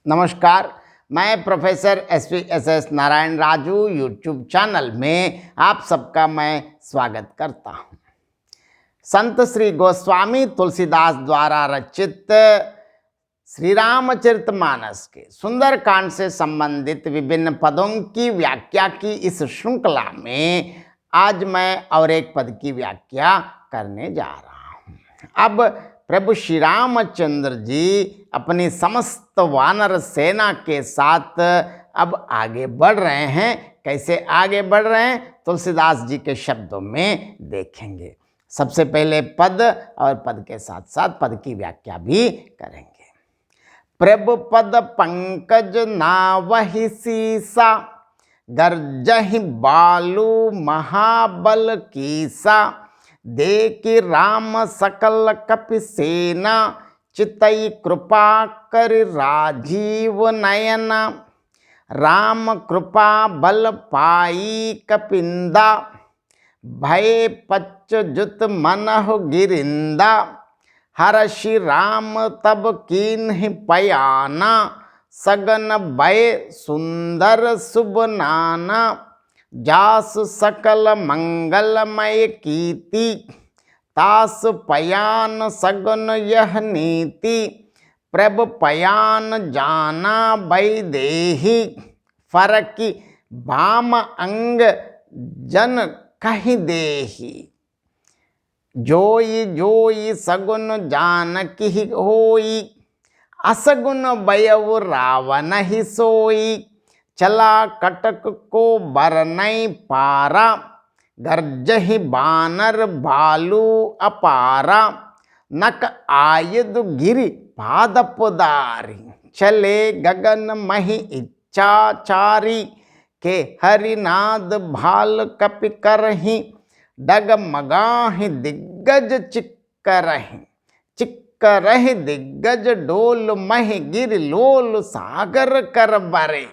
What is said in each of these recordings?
नमस्कार, मैं professor S Narayan Raju YouTube channel में आप सबका मैं स्वागत करता हूँ। संत श्री गोस्वामी तुलसीदास द्वारा रचित श्री रामचरितमानस के सुंदरकांड से संबंधित विभिन्न पदों की व्याख्या की इस श्रृंखला में आज मैं और एक पद की व्याख्या करने जा रहा हूँ। अब प्रभु श्री रामचंद्र जी अपनी समस्त वानर सेना के साथ अब आगे बढ़ रहे हैं। कैसे आगे बढ़ रहे हैं तुलसीदास जी के शब्दों में देखेंगे। सबसे पहले पद और पद के साथ साथ पद की व्याख्या भी करेंगे। प्रभु पद पंकज नावहि सीसा, गर्जहि बालू महाबल कीसा। देखि राम सकल कपि सेना, चितई कृपा कर राजीव नयना। राम कृपा बल पाई कपिंदा, भय पच्च जुत मनहु गिरिंदा। हर्षि राम तब कीन्हि पयाना, सगन भय सुंदर शुभ नाना। जास सकल मंगलमय कीति, तास पयान सगुन यह नीति। प्रभु पयान जाना वैदेही, फरकी भाम अंग जन कहि देही। जोई जोई सगुन जानकी होई, असगुन भयउ रावण ही सोई। चला कटक को बरनई पारा, गर्जहि बानर भालू अपारा। नक आयुध गिरि पादपदारी, चले गगन महि इच्छाचारी। के हरिनाद भाल कपि करहि, डगमगाहि दिग्गज चिक्करहि। चिक्करहि दिग्गज डोल महि गिरि लोल सागर कर बरे।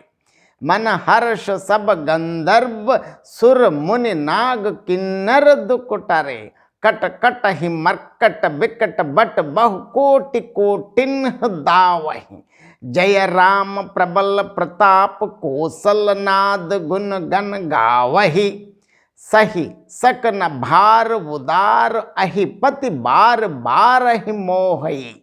मन हर्ष सब गंधर्व सुर मुनि नाग किन्नर दुकुटरे। कट कट ही मरकट बिकट बट बहु कोटि कोटिन दावहि। जय राम प्रबल प्रताप कौशल नाद गुण गण गावहि। सही सकन भार उदार अहिपति बार बार ही मोहई।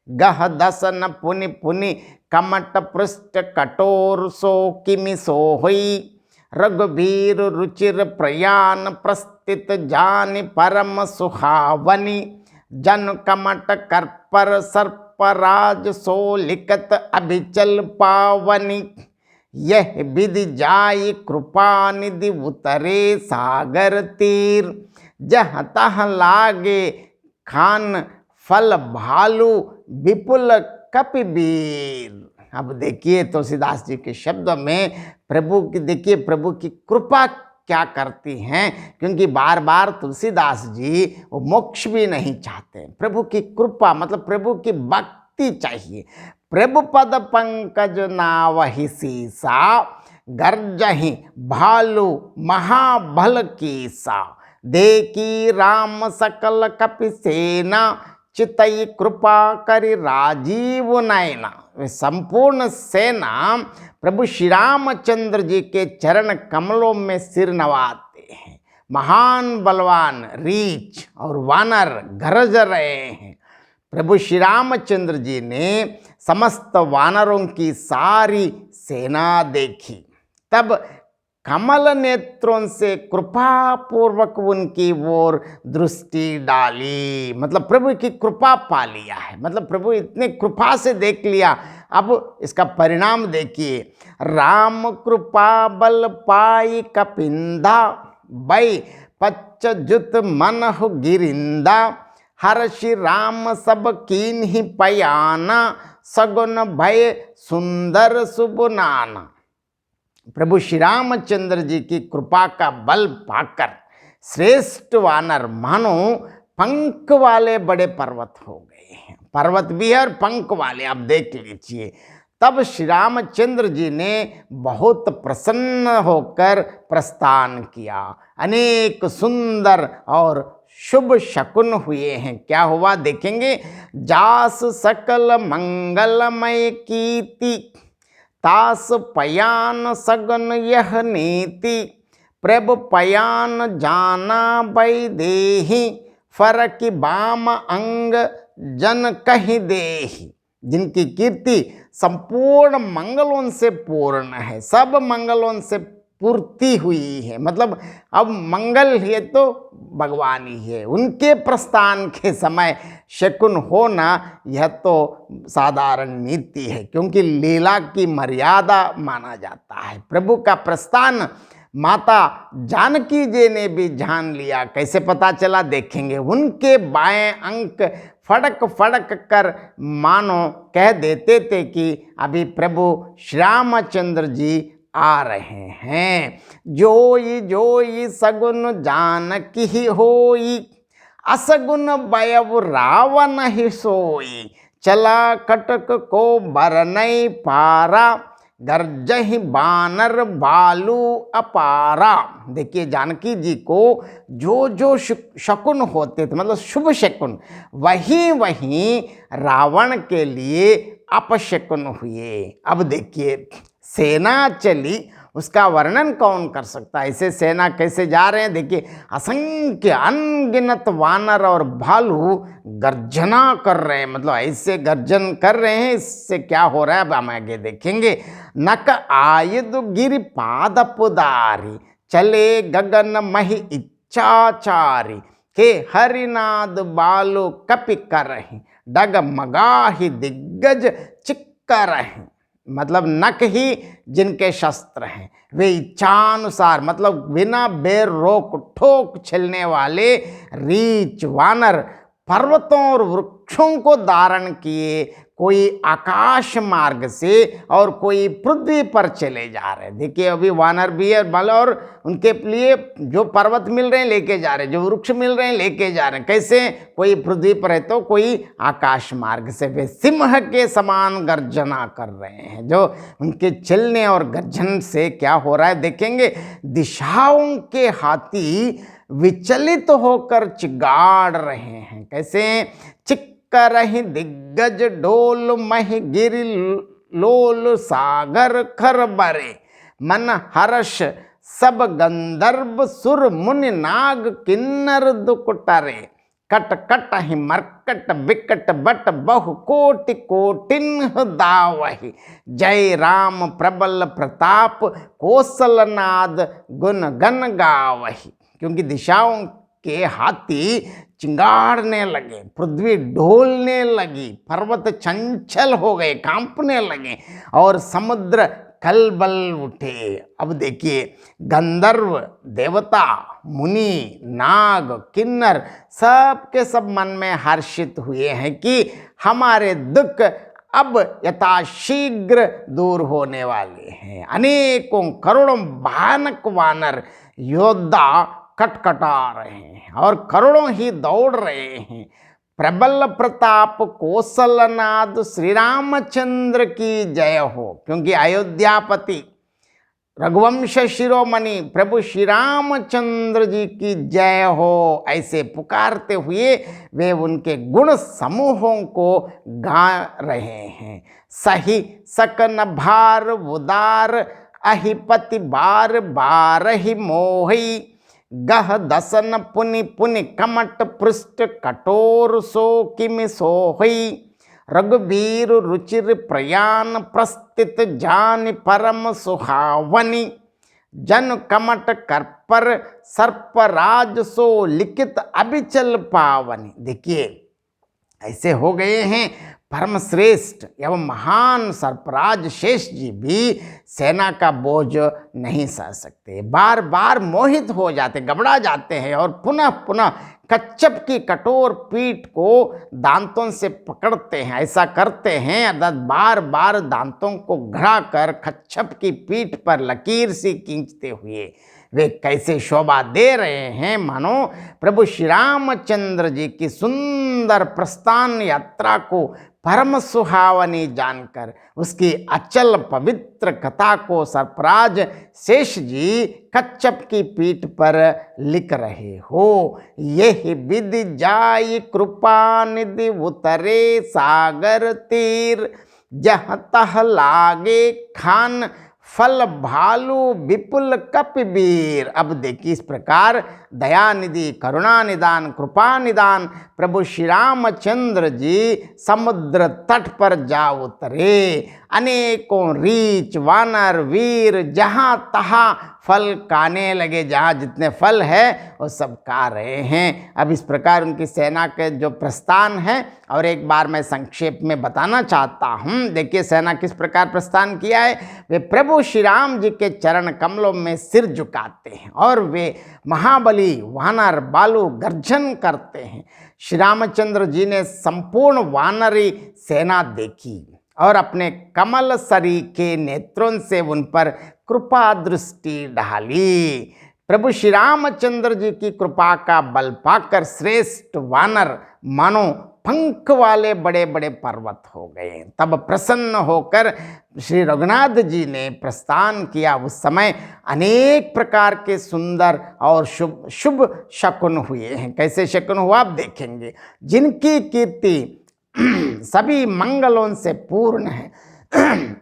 गह दसन पुनि पुनि कमट पृष्ठ कठोर सो किमि सोहई। रघुबीर रुचिर प्रयाण प्रस्थित जानि परम सुहावनी। जन कमट करपर सर्पराज सो लिखत अभिचल पावनी। यह विधि जाई कृपा निधि उतरे सागर तीर। जहाँ तहाँ लागे खान फल भालू विपुल कपिबीर। अब देखिए तुलसीदास जी के शब्दों में प्रभु की देखिए प्रभु की कृपा क्या करती हैं, क्योंकि बार बार तुलसीदास जी वो मोक्ष भी नहीं चाहते। प्रभु की कृपा मतलब प्रभु की भक्ति चाहिए। प्रभु पद पंकज नावहि सीसा, गर्जहि भालू महाबल कीसा। देखी राम सकल कपि सेना, चितई कृपा करि राजीव नयना। संपूर्ण सेना प्रभु श्री रामचंद्र जी के चरण कमलों में सिर नवाते हैं। महान बलवान रीछ और वानर गरज रहे हैं। प्रभु श्री रामचंद्र जी ने समस्त वानरों की सारी सेना देखी, तब कमल नेत्रों से कृपा पूर्वक उनकी ओर दृष्टि डाली। मतलब प्रभु की कृपा पा लिया है, मतलब प्रभु इतने कृपा से देख लिया। अब इसका परिणाम देखिए। राम कृपा बल पाई कपिंदा, भय पच्च जुत मनहु गिरिंदा। हर्षि राम सब कीन्हि पयाना, सगुन भय सुंदर शुभ नाना। प्रभु श्री रामचंद्र जी की कृपा का बल पाकर श्रेष्ठ वानर मानो पंख वाले बड़े पर्वत हो गए हैं। पर्वत भी है और पंख वाले, आप देख लीजिए। तब श्री रामचंद्र जी ने बहुत प्रसन्न होकर प्रस्थान किया। अनेक सुंदर और शुभ शकुन हुए हैं। क्या हुआ देखेंगे। जास सकल मंगलमय कीर्ति, तास पयान सगन यह नीति, प्रभु पयान जाना वैदेही, फरक बाम अंग जन कहि देही। जिनकी कीर्ति संपूर्ण मंगलों से पूर्ण है, सब मंगलों से पूर्ति हुई है, मतलब अब मंगल है तो भगवान ही है। उनके प्रस्थान के समय शकुन होना यह तो साधारण नीति है, क्योंकि लीला की मर्यादा माना जाता है। प्रभु का प्रस्थान माता जानकी जी ने भी जान लिया। कैसे पता चला देखेंगे। उनके बाएं अंक फड़क फड़क कर मानो कह देते थे कि अभी प्रभु श्री रामचंद्र जी आ रहे हैं। जोई जोई सगुन जानकी ही होई, असगुन बयव रावण ही सोई, चला कटक को बरनई पारा, गर्जहि बानर बालू अपारा। देखिए जानकी जी को जो जो शकुन होते थे, मतलब शुभ शकुन, वही वही रावण के लिए अपशकुन हुए। अब देखिए सेना चली, उसका वर्णन कौन कर सकता है। ऐसे सेना कैसे जा रहे हैं देखिए। असंख्य अनगिनत वानर और भालू गर्जना कर रहे हैं, मतलब ऐसे गर्जन कर रहे हैं। इससे क्या हो रहा है अब हम आगे देखेंगे। नक आयुध गिर पाद पुदारी, चले गगन मही इच्छाचारी, के हरिनाद बालो कपि करहि, डग मगाही दिग्गज चिक्करहि। मतलब नक ही जिनके शस्त्र हैं, वे इच्छानुसार, मतलब बिना बेर रोक ठोक चलने वाले रीछ वानर पर्वतों और वृक्षों को धारण किए, कोई आकाश मार्ग से और कोई पृथ्वी पर चले जा रहे हैं। देखिए अभी वानर भी है बल, और उनके लिए जो पर्वत मिल रहे हैं लेके जा रहे हैं, जो वृक्ष मिल रहे हैं लेके जा रहे हैं। कैसे, कोई पृथ्वी पर है तो कोई आकाश मार्ग से। वे सिंह के समान गर्जना कर रहे हैं। जो उनके चलने और गर्जन से क्या हो रहा है देखेंगे। दिशाओं के हाथी विचलित होकर चिगाड़ रहे हैं। कैसे, करहि दिग्गज डोल महि गिरि लोल सागर खर बरे, मन हर्ष सब गंधर्व सुर मुनि नाग किन्नर दुकुटरे, कट कट ही मरकट बिकट बट बहु कोटि कोटिन दावहि, जय राम प्रबल प्रताप कौशलनाद गुण गन गावहि। क्योंकि दिशाओं के हाथी चिंगाड़ने लगे, पृथ्वी ढोलने लगी, पर्वत चंचल हो गए, कांपने लगे, और समुद्र कलबल उठे। अब देखिए गंधर्व देवता मुनि नाग किन्नर सब के सब मन में हर्षित हुए हैं कि हमारे दुख अब यथाशीघ्र दूर होने वाले हैं। अनेकों करोड़ों भयानक वानर योद्धा कटकटा रहे हैं और करोड़ों ही दौड़ रहे हैं। प्रबल प्रताप कौशलनाद श्री रामचंद्र की जय हो। क्योंकि अयोध्यापति रघुवंश शिरोमणि प्रभु श्री रामचंद्र जी की जय हो, ऐसे पुकारते हुए वे उनके गुण समूहों को गा रहे हैं। सही सकन भार उदार, अहिपति बार बार ही मोही, गह दसन पुनि पुनि कमट पृष्ठ कठोर सो किमि सोहई, रघुबीर रुचिर प्रयाण प्रस्थित जान परम सुहावनी, जन कमट करपर सर्पराज सो लिखित अभिचल पावनी। देखिए ऐसे हो गए हैं परम श्रेष्ठ एवं महान सर्पराज शेष जी भी सेना का बोझ नहीं सह सकते, बार बार मोहित हो जाते, घबरा जाते हैं और पुनः पुनः कच्छप की कठोर पीठ को दांतों से पकड़ते हैं। ऐसा करते हैं अर्थात बार बार दांतों को गड़ा कर कच्छप की पीठ पर लकीर सी खींचते हुए वे कैसे शोभा दे रहे हैं, मानो प्रभु श्री रामचंद्र जी की सुंदर प्रस्थान यात्रा को परम सुहावनी जानकर उसकी अचल पवित्र कथा को सरफराज शेष जी कच्छप की पीठ पर लिख रहे हो। यही विधि जाय कृपा निधि उतरे सागर तीर, जहाँ तह लागे खान फल भालू विपुल कपिबीर। अब देखिए इस प्रकार दयानिधि करुणा निदान कृपा निदान प्रभु श्री रामचंद्र जी समुद्र तट पर जा उतरे। अनेकों रीछ वानर वीर जहाँ तहाँ फल खाने लगे, जहाँ जितने फल है वो सब खा रहे हैं। अब इस प्रकार उनकी सेना के जो प्रस्थान है और एक बार मैं संक्षेप में बताना चाहता हूँ। देखिए सेना किस प्रकार प्रस्थान किया है। वे प्रभु श्री राम जी के चरण कमलों में सिर झुकाते हैं और वे महाबली वानर बालू गर्जन करते हैं। श्री रामचंद्र जी ने संपूर्ण वानरी सेना देखी और अपने कमल सरी के नेत्रों से उन पर कृपा दृष्टि डाली। प्रभु श्री रामचंद्र जी की कृपा का बल पाकर श्रेष्ठ वानर मानो पंख वाले बड़े बड़े पर्वत हो गए। तब प्रसन्न होकर श्री रघुनाथ जी ने प्रस्थान किया। उस समय अनेक प्रकार के सुंदर और शुभ शकुन हुए हैं। कैसे शकुन हुआ आप देखेंगे। जिनकी कीर्ति सभी मंगलों से पूर्ण है,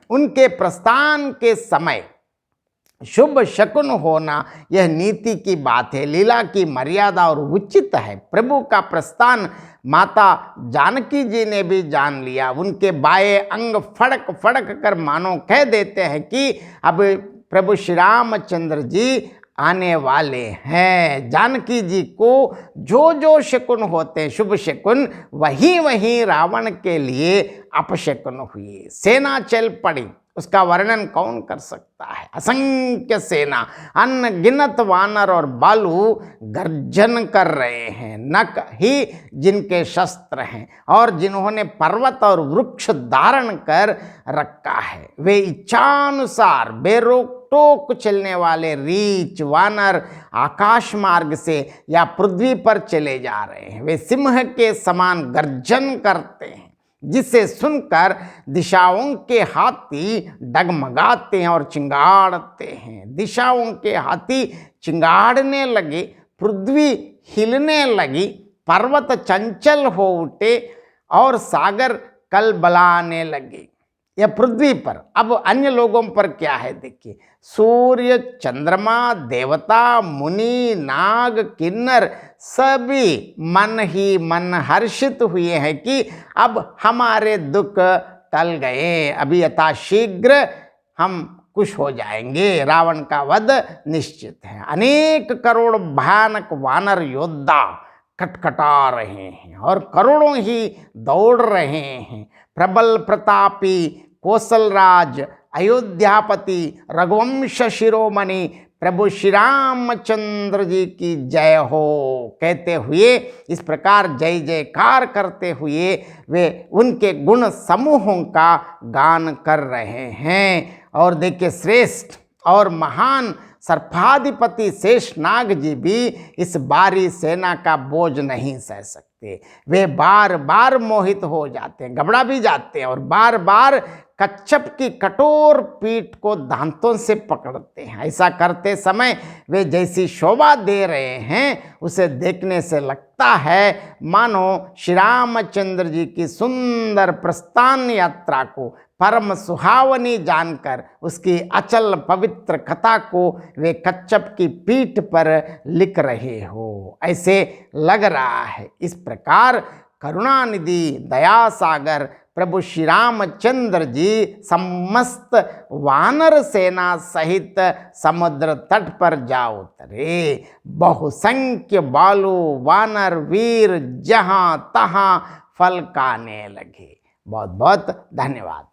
उनके प्रस्थान के समय शुभ शकुन होना यह नीति की बात है, लीला की मर्यादा और उचित है। प्रभु का प्रस्थान माता जानकी जी ने भी जान लिया। उनके बाएं अंग फड़क फड़क कर मानो कह देते हैं कि अब प्रभु श्री रामचंद्र जी आने वाले हैं। जानकी जी को जो जो शकुन होते हैं शुभ शकुन, वही वही रावण के लिए अपशकुन हुए। सेना चल पड़ी, उसका वर्णन कौन कर सकता है। असंख्य सेना, अनगिनत वानर और बालू गर्जन कर रहे हैं। नक ही जिनके शस्त्र हैं और जिन्होंने पर्वत और वृक्ष धारण कर रखा है, वे इच्छानुसार बेरोक टोक चलने वाले रीछ वानर आकाश मार्ग से या पृथ्वी पर चले जा रहे हैं। वे सिंह के समान गर्जन करते हैं, जिसे सुनकर दिशाओं के हाथी डगमगाते हैं और चिंगाड़ते हैं। दिशाओं के हाथी चिंगाड़ने लगे, पृथ्वी हिलने लगी, पर्वत चंचल हो उठे और सागर कलबलाने लगे। यह पृथ्वी पर। अब अन्य लोगों पर क्या है देखिए। सूर्य चंद्रमा देवता मुनि नाग किन्नर सभी मन ही मन हर्षित हुए हैं कि अब हमारे दुख टल गए, अभी यथाशीघ्र हम खुश हो जाएंगे, रावण का वध निश्चित है। अनेक करोड़ भयानक वानर योद्धा खटखटा रहे हैं और करोड़ों ही दौड़ रहे हैं। प्रबल प्रतापी कौशलराज अयोध्यापति रघुवंश शिरोमणि प्रभु श्री रामचंद्र जी की जय हो कहते हुए, इस प्रकार जय जयकार करते हुए वे उनके गुण समूहों का गान कर रहे हैं। और देखिए श्रेष्ठ और महान सर्पाधिपति शेषनाग जी भी इस भारी सेना का बोझ नहीं सह सकते। वे बार बार मोहित हो जाते हैं, घबरा भी जाते हैं और बार बार कच्छप की कठोर पीठ को दांतों से पकड़ते हैं। ऐसा करते समय वे जैसी शोभा दे रहे हैं, उसे देखने से लगता है मानो श्री रामचंद्र जी की सुंदर प्रस्थान यात्रा को परम सुहावनी जानकर उसकी अचल पवित्र कथा को वे कच्छप की पीठ पर लिख रहे हो, ऐसे लग रहा है। इस प्रकार करुणानिधि दया सागर प्रभु श्री रामचंद्र जी समस्त वानर सेना सहित समुद्र तट पर जा उतरे। बहुसंख्य बालू वानर वीर जहाँ तहाँ फल खाने लगे। बहुत बहुत धन्यवाद।